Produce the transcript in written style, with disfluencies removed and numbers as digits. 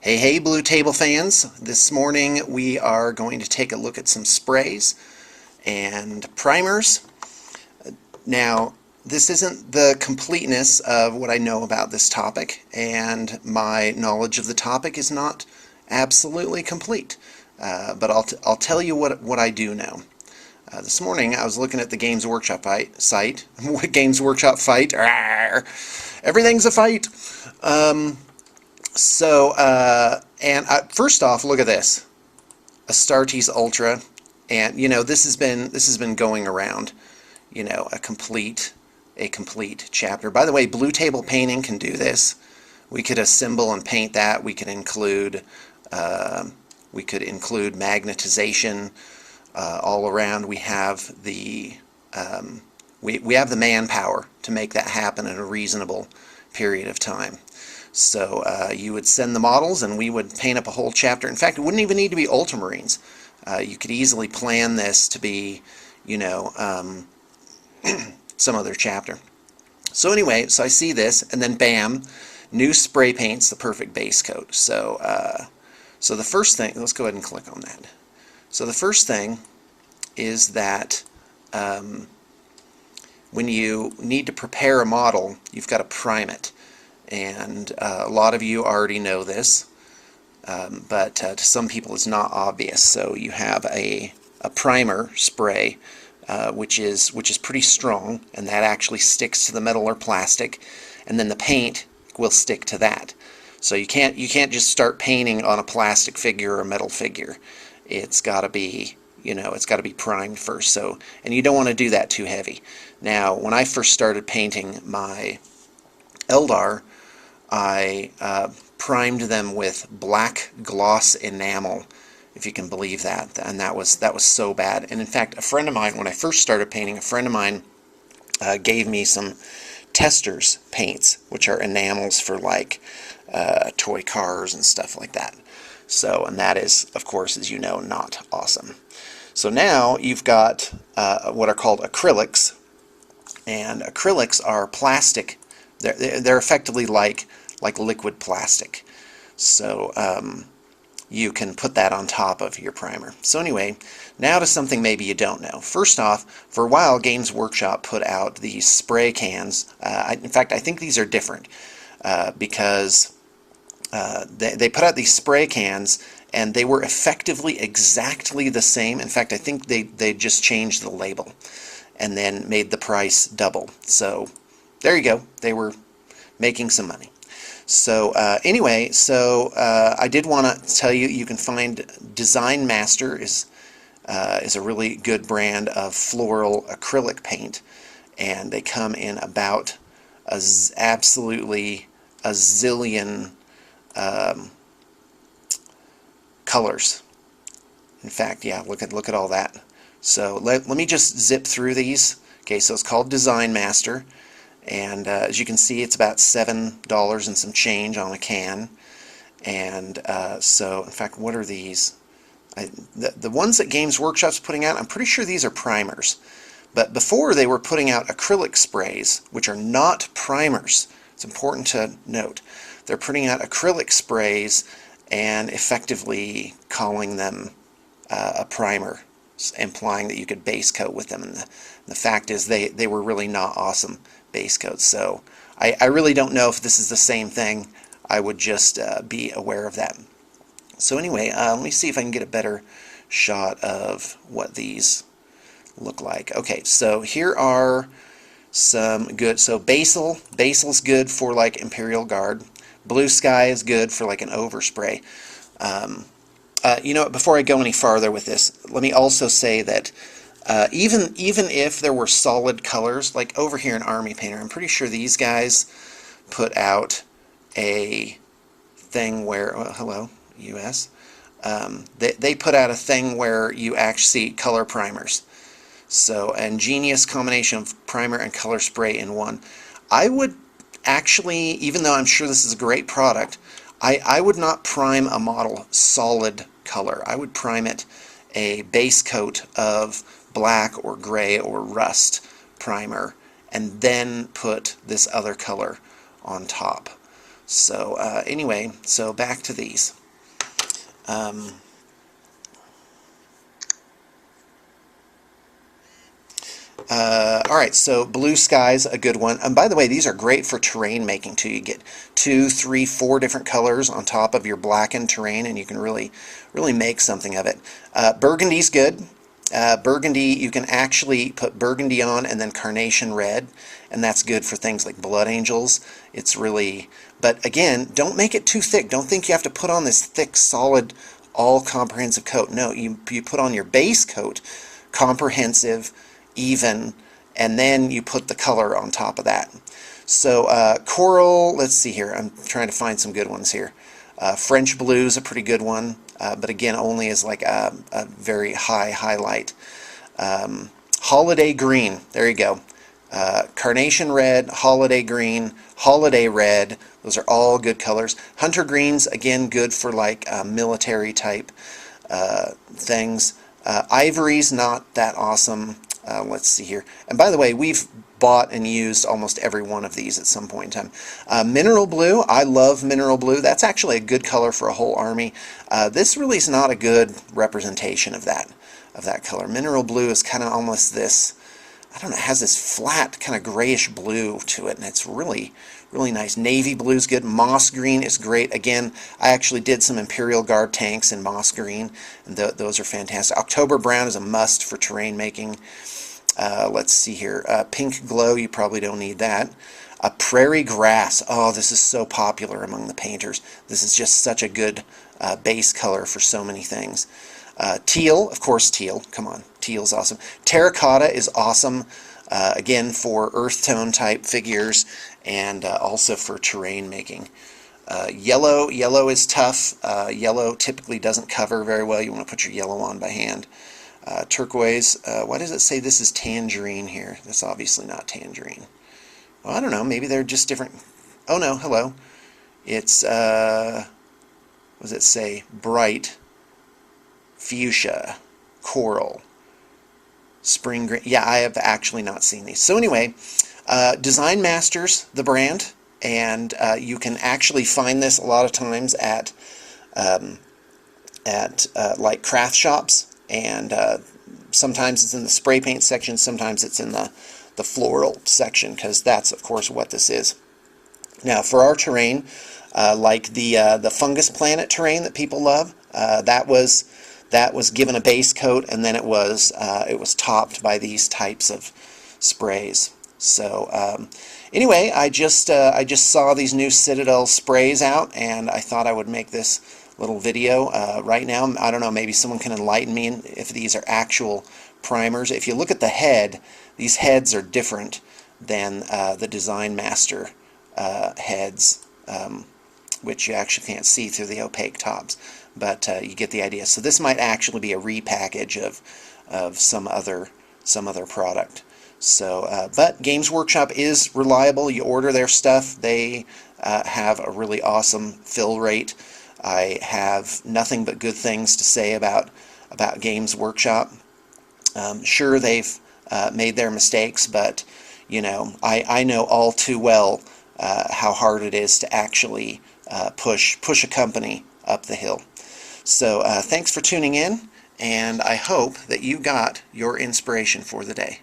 Hey, hey, Blue Table fans. This morning we are going to take a look at some sprays and primers. Now, this isn't the completeness of what I know about this topic, and my knowledge of the topic is not absolutely complete. But I'll tell you what I do know. This morning I was looking at the Games Workshop site. What Games Workshop fight? Arrgh. Everything's a fight. First off, look at this, Astartes Ultra, and this has been going around, a complete chapter. By the way, Blue Table Painting can do this. We could assemble and paint that. We could include magnetization all around. We have the we have the manpower to make that happen in a reasonable period of time. So you would send the models and we would paint up a whole chapter. In fact, it wouldn't even need to be ultramarines. You could easily plan this to be, some other chapter. So anyway, so I see this, and then bam, new spray paint's the perfect base coat. So, so the first thing, let's go ahead and click on that. So the first thing is that when you need to prepare a model, you've got to prime it. And a lot of you already know this, but to some people it's not obvious. So you have a primer spray, which is pretty strong, and that actually sticks to the metal or plastic, and then the paint will stick to that. So you can't just start painting on a plastic figure or a metal figure. It's got to be it's got to be primed first. So, and you don't want to do that too heavy. Now, when I first started painting my Eldar, I primed them with black gloss enamel, if you can believe that, and that was so bad. And in fact, a friend of mine, when I first started painting, a friend of mine gave me some testers paints, which are enamels for like toy cars and stuff like that. So, and that is, of course, as you know, not awesome. So now you've got what are called acrylics, and acrylics are plastic. They're effectively like liquid plastic. So you can put that on top of your primer. So anyway, now to something maybe you don't know. First off, for a while Games Workshop put out these spray cans. In fact, I think these are different because they put out these spray cans and they were effectively exactly the same. In fact, I think they just changed the label and then made the price double. So there you go. They were making some money. So anyway, so I did want to tell you, you can find Design Master is a really good brand of floral acrylic paint, and they come in about absolutely a zillion colors. In fact, yeah, look at all that. So let me just zip through these. Okay, so it's called Design Master. And as you can see, it's about $7 and some change on a can. And so, in fact, what are these? The ones that Games Workshop's putting out, I'm pretty sure these are primers. But before, they were putting out acrylic sprays, which are not primers. It's important to note. They're putting out acrylic sprays and effectively calling them a primer, implying that you could base coat with them. And the fact is, they were really not awesome base coats. So I really don't know if this is the same thing. I would just be aware of that. So anyway, let me see if I can get a better shot of what these look like. Okay, so here are some good. So basil's good for like Imperial Guard. Blue Sky is good for like an overspray. Before I go any farther with this, let me also say that even if there were solid colors, like over here in Army Painter, I'm pretty sure these guys put out a thing where, hello, US, they put out a thing where you actually see color primers. So, an ingenious combination of primer and color spray in one. I would actually, even though I'm sure this is a great product, I would not prime a model solid color. I would prime it a base coat of black or gray or rust primer and then put this other color on top. So anyway, so back to these. Alright, so blue sky's a good one. And by the way, these are great for terrain making too. You get 2, 3, 4 different colors on top of your blackened terrain, and you can really make something of it. Burgundy's good. Burgundy, you can actually put burgundy on and then carnation red, and that's good for things like blood angels. It's really, but again, don't make it too thick. Don't think you have to put on this thick, solid, all-comprehensive coat. No, you put on your base coat, comprehensive, even, and then you put the color on top of that. So coral, let's see here. I'm trying to find some good ones here. French blue is a pretty good one, but again, only as like a very high highlight. Holiday green, there you go. Carnation red, holiday green, holiday red, those are all good colors. Hunter greens, again, good for like military type things. Ivory's not that awesome. Let's see here. And by the way, we've bought and used almost every one of these at some point in time. Mineral blue, I love mineral blue. That's actually a good color for a whole army. This really is not a good representation of that color. Mineral blue is kind of almost this, I don't know, it has this flat kind of grayish blue to it, and it's really nice. Navy blue is good. Moss green is great. Again, I actually did some Imperial Guard tanks in moss green, and those are fantastic. October brown is a must for terrain making. Let's see here. Pink glow, you probably don't need that. Prairie grass. Oh, this is so popular among the painters. This is just such a good base color for so many things. Teal, of course, teal. Come on, teal's awesome. Terracotta is awesome, again, for earth tone type figures, and also for terrain making. Yellow is tough. Yellow typically doesn't cover very well. You want to put your yellow on by hand. Turquoise, why does it say this is tangerine here? That's obviously not tangerine. Well, I don't know, maybe they're just different. Oh no, hello. It's, what does it say? Bright, fuchsia, coral, spring green. Yeah, I have actually not seen these. So anyway, Design Masters, the brand, and you can actually find this a lot of times at like craft shops, and sometimes it's in the spray paint section, sometimes it's in the floral section, because that's of course what this is. Now for our terrain, like the fungus planet terrain that people love, that was given a base coat, and then it was topped by these types of sprays. So anyway, I just saw these new Citadel sprays out, and I thought I would make this little video right now. I don't know, maybe someone can enlighten me if these are actual primers. If you look at the head, these heads are different than the Design Master heads, which you actually can't see through the opaque tops, but you get the idea. So this might actually be a repackage of some other product. So, but Games Workshop is reliable. You order their stuff, they have a really awesome fill rate. I have nothing but good things to say about Games Workshop. Sure, they've made their mistakes, but you know, I know all too well how hard it is to actually push a company up the hill. So thanks for tuning in, and I hope that you got your inspiration for the day.